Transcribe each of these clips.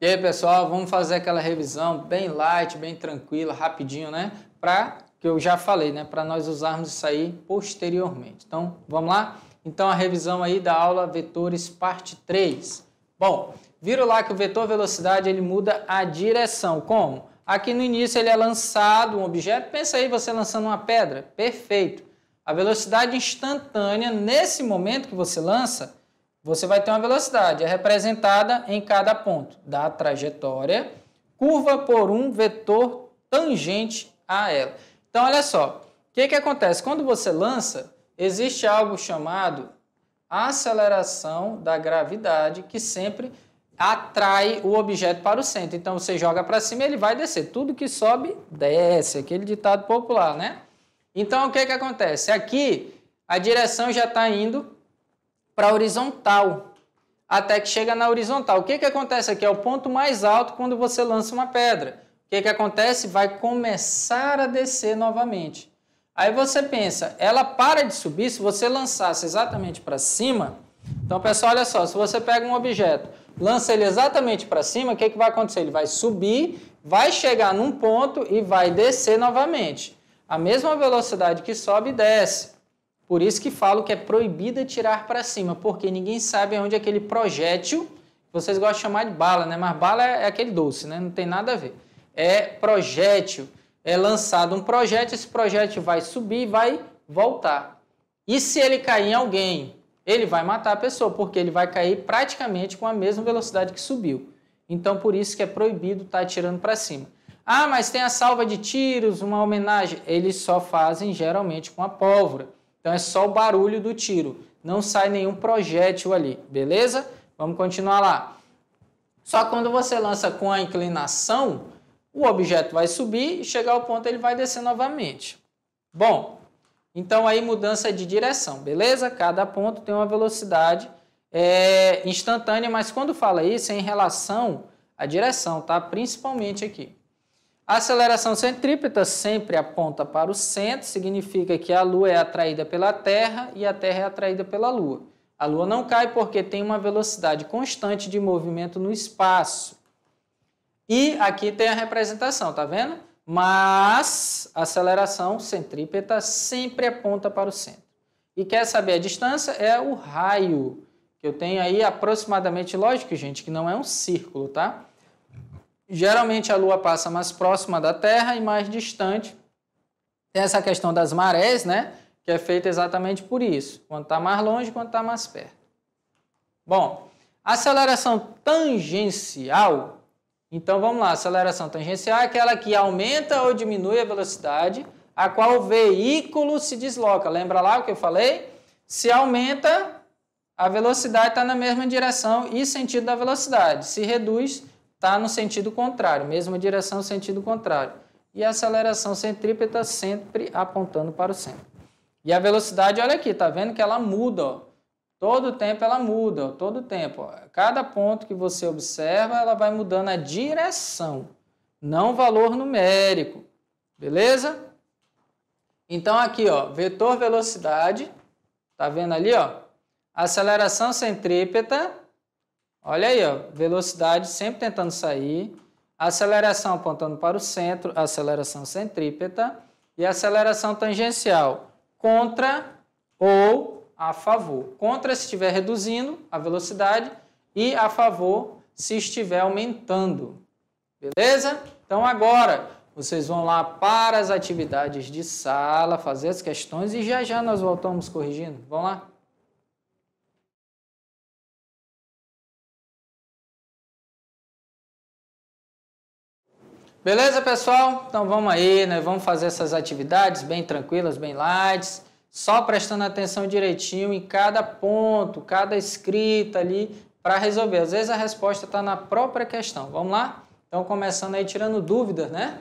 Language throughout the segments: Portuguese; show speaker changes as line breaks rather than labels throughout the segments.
E aí, pessoal, vamos fazer aquela revisão bem light, bem tranquila, rapidinho, né? Que eu já falei, né? Para nós usarmos isso aí posteriormente. Então, vamos lá? Então, a revisão aí da aula Vetores, parte 3. Bom, viram lá que o vetor velocidade, ele muda a direção. Como? Aqui no início ele é lançado um objeto. Pensa aí, você lançando uma pedra. Perfeito. A velocidade instantânea, nesse momento que você lança, você vai ter uma velocidade, é representada em cada ponto da trajetória, curva por um vetor tangente a ela. Então, olha só, o que acontece? Quando você lança, existe algo chamado aceleração da gravidade, que sempre atrai o objeto para o centro. Então, você joga para cima e ele vai descer. Tudo que sobe, desce. Aquele ditado popular, né? Então, o que acontece? Aqui, a direção já está indo para a horizontal, até que chega na horizontal. O que acontece aqui? É o ponto mais alto quando você lança uma pedra. O que acontece? Vai começar a descer novamente. Aí você pensa, ela para de subir se você lançasse exatamente para cima. Então, pessoal, olha só, se você pega um objeto, lança ele exatamente para cima, o que vai acontecer? Ele vai subir, vai chegar num ponto e vai descer novamente. A mesma velocidade que sobe, desce. Por isso que falo que é proibido atirar para cima, porque ninguém sabe onde aquele projétil, vocês gostam de chamar de bala, né? Mas bala é aquele doce, né? Não tem nada a ver. É projétil, é lançado um projétil, esse projétil vai subir e vai voltar. E se ele cair em alguém, ele vai matar a pessoa, porque ele vai cair praticamente com a mesma velocidade que subiu. Então, por isso que é proibido estar atirando para cima. Ah, mas tem a salva de tiros, uma homenagem. Eles só fazem geralmente com a pólvora. Então, é só o barulho do tiro. Não sai nenhum projétil ali, beleza? Vamos continuar lá. Só que quando você lança com a inclinação, o objeto vai subir e chegar ao ponto ele vai descer novamente. Bom, então aí mudança de direção, beleza? Cada ponto tem uma velocidade instantânea, mas quando fala isso é em relação à direção, tá? Principalmente aqui. A aceleração centrípeta sempre aponta para o centro, significa que a Lua é atraída pela Terra e a Terra é atraída pela Lua. A Lua não cai porque tem uma velocidade constante de movimento no espaço. E aqui tem a representação, tá vendo? Mas a aceleração centrípeta sempre aponta para o centro. E quer saber a distância? É o raio, que eu tenho aí aproximadamente, lógico, gente, que não é um círculo, tá? Geralmente a Lua passa mais próxima da Terra e mais distante. Tem essa questão das marés, né? Que é feita exatamente por isso. Quando está mais longe, quando está mais perto. Bom, aceleração tangencial. Então vamos lá, aceleração tangencial é aquela que aumenta ou diminui a velocidade a qual o veículo se desloca. Lembra lá o que eu falei? Se aumenta, a velocidade está na mesma direção e sentido da velocidade. Se reduz, está no sentido contrário, mesma direção, sentido contrário. E a aceleração centrípeta sempre apontando para o centro. E a velocidade, olha aqui, tá vendo que ela muda, ó. Todo tempo ela muda, ó, todo tempo. Ó. Cada ponto que você observa, ela vai mudando a direção, não o valor numérico. Beleza? Então aqui, ó, vetor velocidade, tá vendo ali, ó? Aceleração centrípeta. Olha aí, ó, velocidade sempre tentando sair, aceleração apontando para o centro, aceleração centrípeta e aceleração tangencial, contra ou a favor. Contra se estiver reduzindo a velocidade e a favor se estiver aumentando. Beleza? Então agora vocês vão lá para as atividades de sala, fazer as questões e já nós voltamos corrigindo. Vamos lá? Beleza, pessoal? Então vamos aí, né? Vamos fazer essas atividades bem tranquilas, bem light, só prestando atenção direitinho em cada ponto, cada escrita ali para resolver. Às vezes a resposta está na própria questão. Vamos lá? Então começando aí tirando dúvidas, né?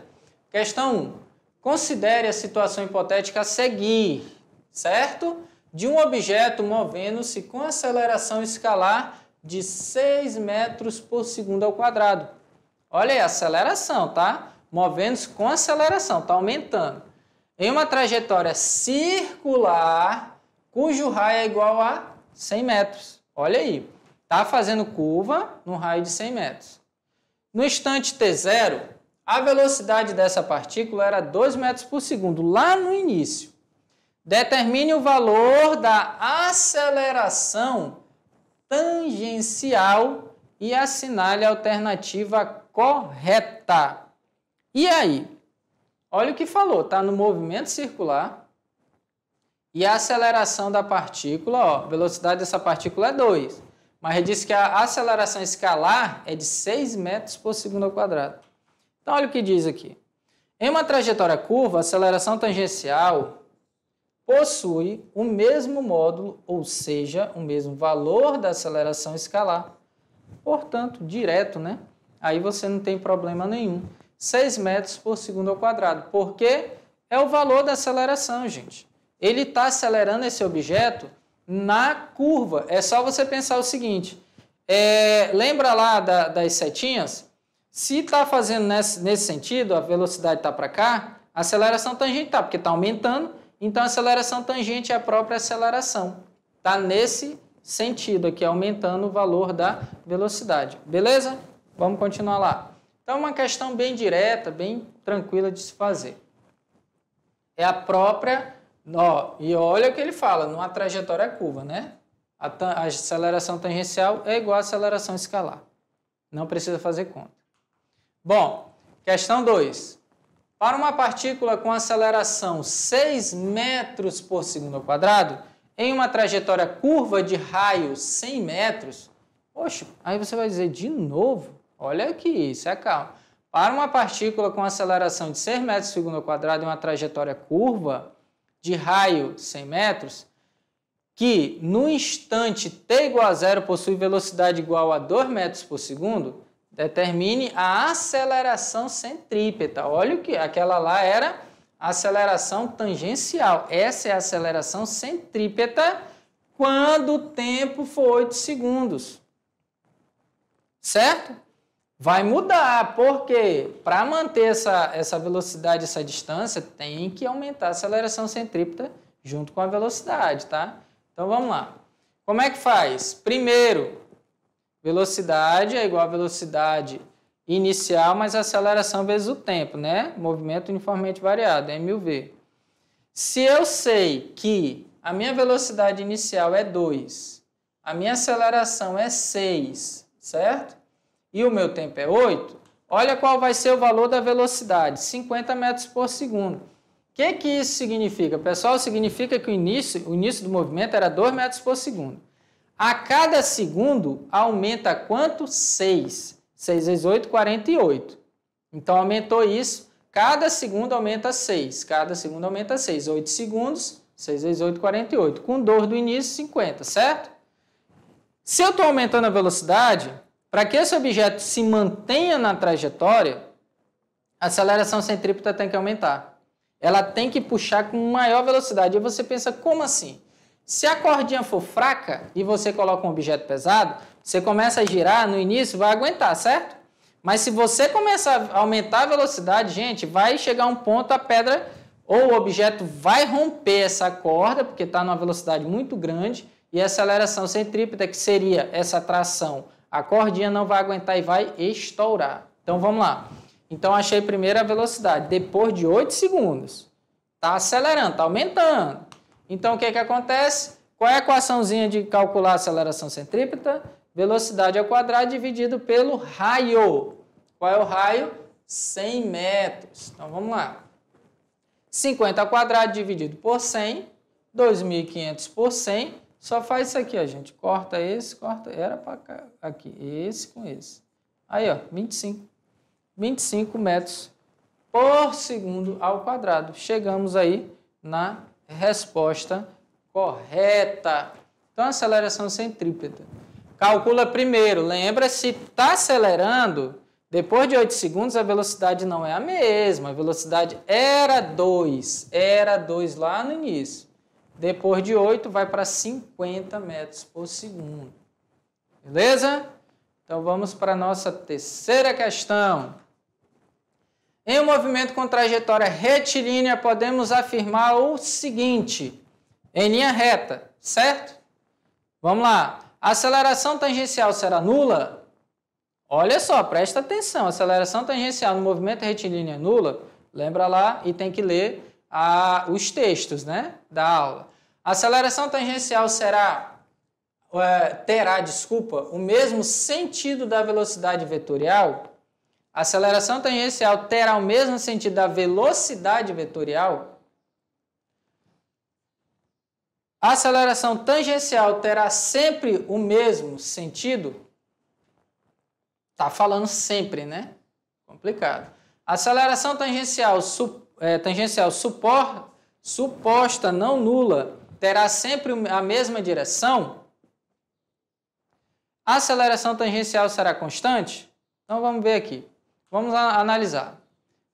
Questão 1. Considere a situação hipotética a seguir, certo? De um objeto movendo-se com aceleração escalar de 6 metros por segundo ao quadrado. Olha aí, aceleração, tá? Movendo-se com aceleração, tá aumentando. Em uma trajetória circular, cujo raio é igual a 100 metros. Olha aí, tá fazendo curva no raio de 100 metros. No instante t0, a velocidade dessa partícula era 2 metros por segundo, lá no início. Determine o valor da aceleração tangencial e assinale a alternativa correta. E aí? Olha o que falou, está no movimento circular e a aceleração da partícula, ó, a velocidade dessa partícula é 2, mas ele disse que a aceleração escalar é de 6 metros por segundo ao quadrado. Então, olha o que diz aqui. Em uma trajetória curva, a aceleração tangencial possui o mesmo módulo, ou seja, o mesmo valor da aceleração escalar. Portanto, direto, né? Aí você não tem problema nenhum. 6 metros por segundo ao quadrado. Porque é o valor da aceleração, gente. Ele está acelerando esse objeto na curva. É só você pensar o seguinte. Lembra lá das setinhas? Se está fazendo nesse sentido, a velocidade está para cá, a aceleração tangente está, porque está aumentando. Então, a aceleração tangente é a própria aceleração. Está nesse sentido aqui, aumentando o valor da velocidade. Beleza? Vamos continuar lá. Então, uma questão bem direta, bem tranquila de se fazer. É a própria... Ó, e olha o que ele fala, numa trajetória curva, né? A aceleração tangencial é igual à aceleração escalar. Não precisa fazer conta. Bom, questão 2. Para uma partícula com aceleração 6 metros por segundo ao quadrado, em uma trajetória curva de raio 100 metros, poxa, aí você vai dizer de novo, olha aqui, isso é calma. Para uma partícula com aceleração de 6 metros por segundo ao quadrado em uma trajetória curva de raio 100 metros, que no instante t igual a 0 possui velocidade igual a 2 metros por segundo, determine a aceleração centrípeta. Olha o que aquela lá era a aceleração tangencial. Essa é a aceleração centrípeta quando o tempo for 8 segundos. Certo? Vai mudar, porque para manter essa velocidade, essa distância, tem que aumentar a aceleração centrípeta junto com a velocidade, tá? Então vamos lá. Como é que faz? Primeiro, velocidade é igual a velocidade inicial mais a aceleração vezes o tempo, né? Movimento uniformemente variado, mv. Se eu sei que a minha velocidade inicial é 2, a minha aceleração é 6, certo? E o meu tempo é 8, olha qual vai ser o valor da velocidade, 50 metros por segundo. O que isso significa? Pessoal, significa que o início do movimento era 2 metros por segundo. A cada segundo aumenta quanto? 6. 6 vezes 8, 48. Então, aumentou isso. Cada segundo aumenta 6. Cada segundo aumenta 6. 8 segundos, 6 vezes 8, 48. Com 2 do início, 50, certo? Se eu estou aumentando a velocidade, para que esse objeto se mantenha na trajetória, a aceleração centrípeta tem que aumentar. Ela tem que puxar com maior velocidade. E você pensa, como assim? Se a cordinha for fraca e você coloca um objeto pesado, você começa a girar, no início vai aguentar, certo? Mas se você começar a aumentar a velocidade, gente, vai chegar um ponto, a pedra ou o objeto vai romper essa corda, porque está numa velocidade muito grande, e a aceleração centrípeta, que seria essa tração, a cordinha não vai aguentar e vai estourar. Então, vamos lá. Então, achei primeiro a velocidade. Depois de 8 segundos, está acelerando, está aumentando. Então, o que acontece? Qual é a equaçãozinha de calcular a aceleração centrípeta? Velocidade ao quadrado dividido pelo raio. Qual é o raio? 100 metros. Então, vamos lá. 50 ao quadrado dividido por 100, 2.500 por 100. Só faz isso aqui, ó, gente. Corta esse, corta. Era para cá, aqui. Esse com esse. Aí, ó, 25. 25 metros por segundo ao quadrado. Chegamos aí na resposta correta. Então, aceleração centrípeta. Calcula primeiro. Lembra, se está acelerando, depois de 8 segundos, a velocidade não é a mesma. A velocidade era 2. Era 2 lá no início. Depois de 8, vai para 50 metros por segundo. Beleza? Então, vamos para a nossa terceira questão. Em um movimento com trajetória retilínea, podemos afirmar o seguinte, em linha reta, certo? Vamos lá. A aceleração tangencial será nula? Olha só, presta atenção. Aceleração tangencial no movimento retilíneo é nula. Lembra lá e tem que ler os textos, né, da aula. A aceleração tangencial terá o mesmo sentido da velocidade vetorial. A aceleração tangencial terá o mesmo sentido da velocidade vetorial. A aceleração tangencial terá sempre o mesmo sentido. Tá falando sempre, né? Complicado. A aceleração tangencial suposta não nula terá sempre a mesma direção. A aceleração tangencial será constante? Então vamos ver aqui. Vamos analisar.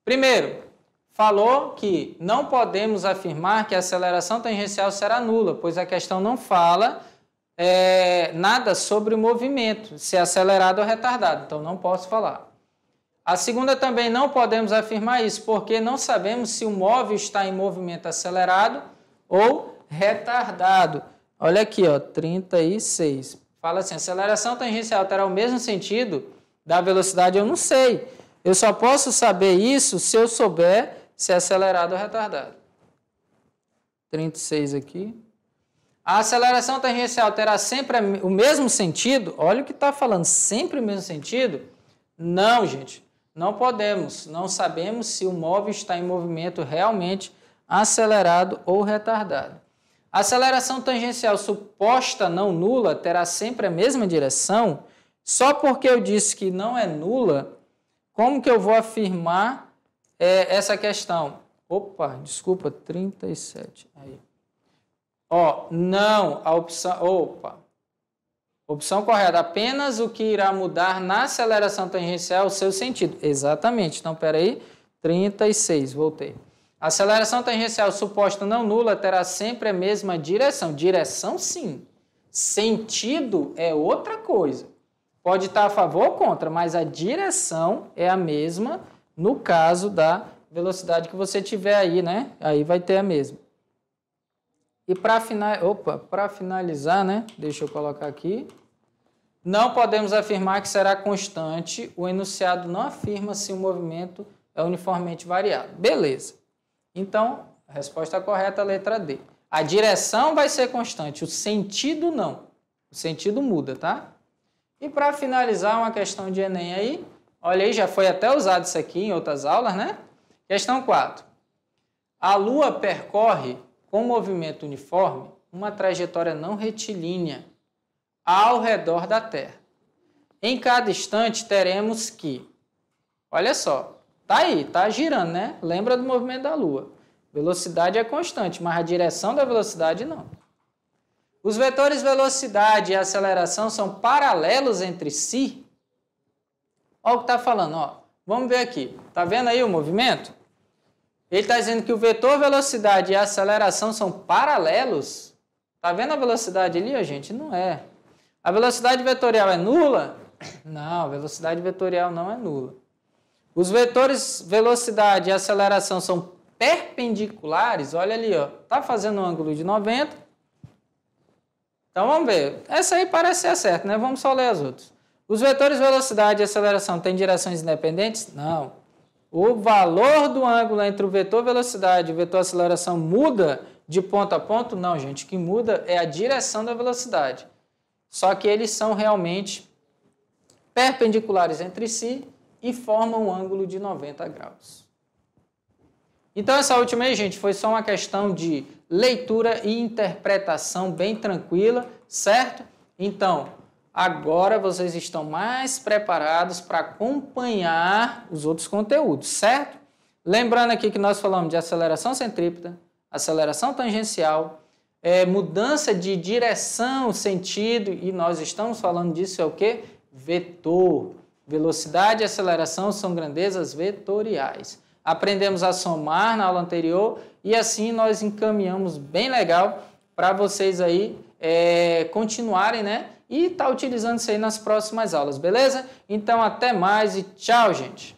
Primeiro, falou que não podemos afirmar que a aceleração tangencial será nula, pois a questão não fala nada sobre o movimento, se é acelerado ou retardado. Então não posso falar. A segunda também não podemos afirmar isso, porque não sabemos se o móvel está em movimento acelerado ou retardado. Olha aqui, ó, 36. Fala assim, aceleração tangencial terá o mesmo sentido da velocidade, eu não sei. Eu só posso saber isso se eu souber se é acelerado ou retardado. 36 aqui. A aceleração tangencial terá sempre o mesmo sentido? Olha o que está falando, sempre o mesmo sentido? Não, gente. Não podemos, não sabemos se o móvel está em movimento realmente acelerado ou retardado. A aceleração tangencial suposta não nula terá sempre a mesma direção? Só porque eu disse que não é nula, como que eu vou afirmar essa questão? Opa, desculpa, 37. Aí. Ó, não, a opção... Opa. Opção correta, apenas o que irá mudar na aceleração tangencial é o seu sentido. Exatamente. Então, espera aí, 36, voltei. A aceleração tangencial suposta não nula terá sempre a mesma direção. Direção, sim. Sentido é outra coisa. Pode estar a favor ou contra, mas a direção é a mesma no caso da velocidade que você tiver aí, né? Aí vai ter a mesma. E para finalizar, né? Deixa eu colocar aqui. Não podemos afirmar que será constante. O enunciado não afirma se o movimento é uniformemente variado. Beleza. Então, a resposta correta é a letra D. A direção vai ser constante, o sentido não. O sentido muda, tá? E para finalizar, uma questão de Enem aí. Olha aí, já foi até usado isso aqui em outras aulas, né? Questão 4. A Lua percorre com movimento uniforme uma trajetória não retilínea ao redor da Terra. Em cada instante teremos que, olha só, tá aí, tá girando, né? Lembra do movimento da Lua. Velocidade é constante, mas a direção da velocidade não. Os vetores velocidade e aceleração são paralelos entre si? Olha o que está falando, ó. Vamos ver aqui. Tá vendo aí o movimento? Ele está dizendo que o vetor velocidade e a aceleração são paralelos. Tá vendo a velocidade ali, ó, gente? Não é. A velocidade vetorial é nula? Não, a velocidade vetorial não é nula. Os vetores velocidade e aceleração são perpendiculares? Olha ali, ó. Tá fazendo um ângulo de 90. Então vamos ver. Essa aí parece ser certa, né? Vamos só ler as outras. Os vetores velocidade e aceleração têm direções independentes? Não. O valor do ângulo entre o vetor velocidade e o vetor aceleração muda de ponto a ponto? Não, gente. O que muda é a direção da velocidade. Só que eles são realmente perpendiculares entre si e formam um ângulo de 90 graus. Então, essa última aí, gente, foi só uma questão de leitura e interpretação bem tranquila, certo? Então, agora vocês estão mais preparados para acompanhar os outros conteúdos, certo? Lembrando aqui que nós falamos de aceleração centrípeta, aceleração tangencial, mudança de direção, sentido, e nós estamos falando disso é o quê? Vetor. Velocidade e aceleração são grandezas vetoriais. Aprendemos a somar na aula anterior e assim nós encaminhamos bem legal para vocês aí continuarem, né? E tá utilizando isso aí nas próximas aulas, beleza? Então, até mais e tchau, gente!